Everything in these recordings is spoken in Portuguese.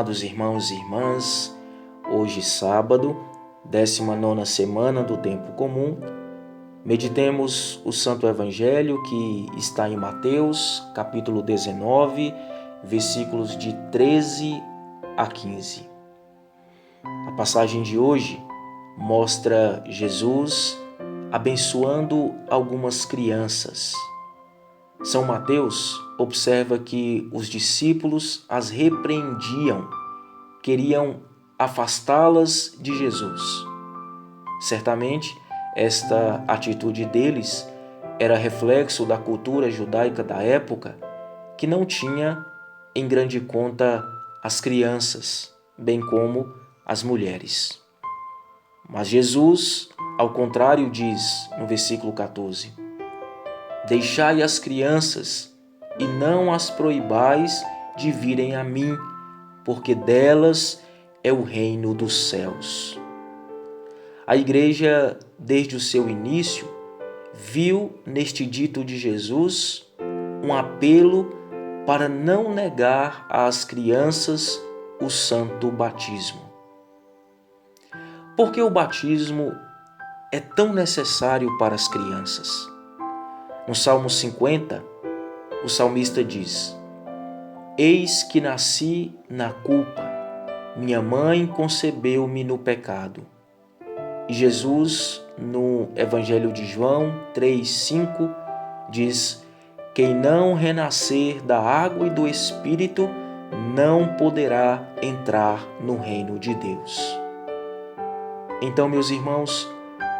Amados irmãos e irmãs, hoje sábado, 19ª semana do tempo comum, meditemos o Santo Evangelho que está em Mateus, capítulo 19, versículos de 13 a 15. A passagem de hoje mostra Jesus abençoando algumas crianças. São Mateus observa que os discípulos as repreendiam, queriam afastá-las de Jesus. Certamente, esta atitude deles era reflexo da cultura judaica da época, que não tinha em grande conta as crianças, bem como as mulheres. Mas Jesus, ao contrário, diz no versículo 14: Deixai as crianças e não as proibais de virem a mim, porque delas é o reino dos céus. A igreja, desde o seu início, viu neste dito de Jesus um apelo para não negar às crianças o santo batismo. Por que o batismo é tão necessário para as crianças? No Salmo 50, o salmista diz: Eis que nasci na culpa, minha mãe concebeu-me no pecado. E Jesus, no Evangelho de João 3,5, diz: Quem não renascer da água e do Espírito não poderá entrar no reino de Deus. Então, meus irmãos,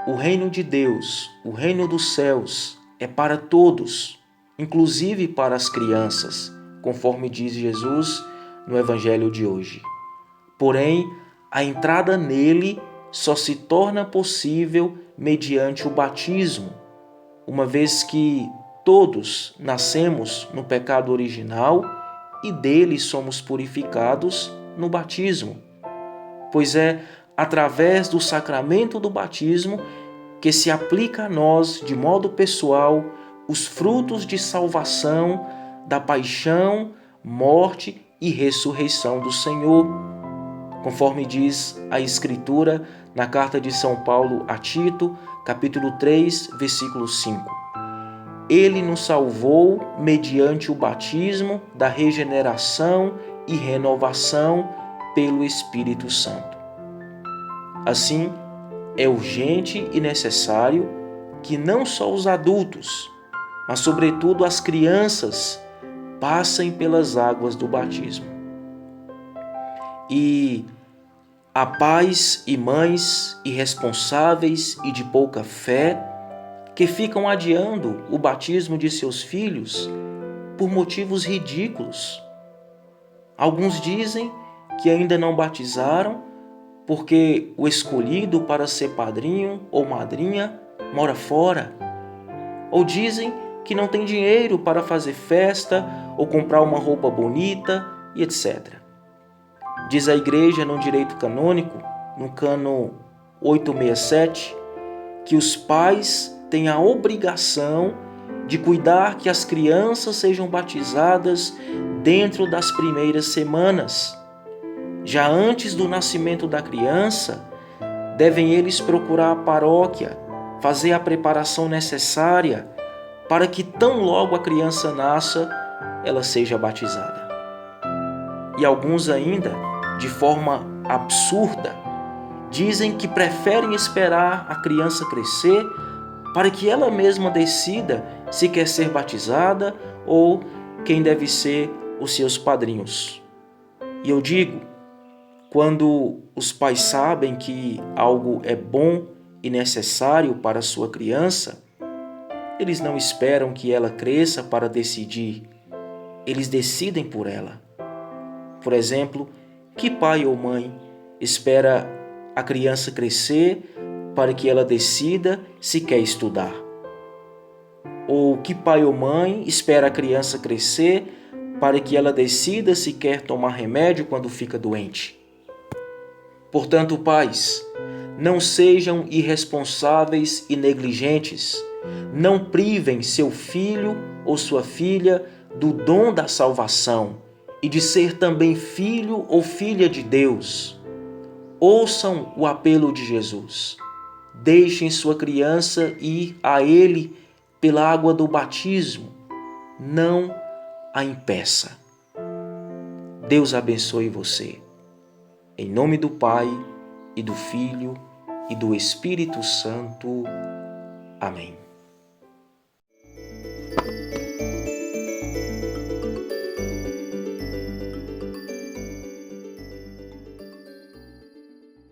o reino de Deus, o reino dos céus, é para todos, inclusive para as crianças, conforme diz Jesus no Evangelho de hoje. Porém, a entrada nele só se torna possível mediante o batismo, uma vez que todos nascemos no pecado original e dele somos purificados no batismo. Pois é através do sacramento do batismo que se aplica a nós, de modo pessoal, os frutos de salvação da paixão, morte e ressurreição do Senhor. Conforme diz a Escritura na carta de São Paulo a Tito, capítulo 3, versículo 5. Ele nos salvou mediante o batismo da regeneração e renovação pelo Espírito Santo. Assim, é urgente e necessário que não só os adultos, mas sobretudo as crianças, passem pelas águas do batismo. E há pais e mães irresponsáveis e de pouca fé que ficam adiando o batismo de seus filhos por motivos ridículos. Alguns dizem que ainda não batizaram porque o escolhido para ser padrinho ou madrinha mora fora. Ou dizem que não tem dinheiro para fazer festa ou comprar uma roupa bonita e etc. Diz a Igreja no direito canônico, no cano 867, que os pais têm a obrigação de cuidar que as crianças sejam batizadas dentro das primeiras semanas. Já antes do nascimento da criança, devem eles procurar a paróquia, fazer a preparação necessária para que tão logo a criança nasça, ela seja batizada. E alguns ainda, de forma absurda, dizem que preferem esperar a criança crescer para que ela mesma decida se quer ser batizada ou quem deve ser os seus padrinhos. E eu digo, quando os pais sabem que algo é bom e necessário para a sua criança, eles não esperam que ela cresça para decidir, eles decidem por ela. Por exemplo, que pai ou mãe espera a criança crescer para que ela decida se quer estudar? Ou que pai ou mãe espera a criança crescer para que ela decida se quer tomar remédio quando fica doente? Portanto, pais, não sejam irresponsáveis e negligentes. Não privem seu filho ou sua filha do dom da salvação e de ser também filho ou filha de Deus, ouçam o apelo de Jesus. Deixem sua criança ir a Ele pela água do batismo. Não a impeça. Deus abençoe você. Em nome do Pai, e do Filho, e do Espírito Santo. Amém.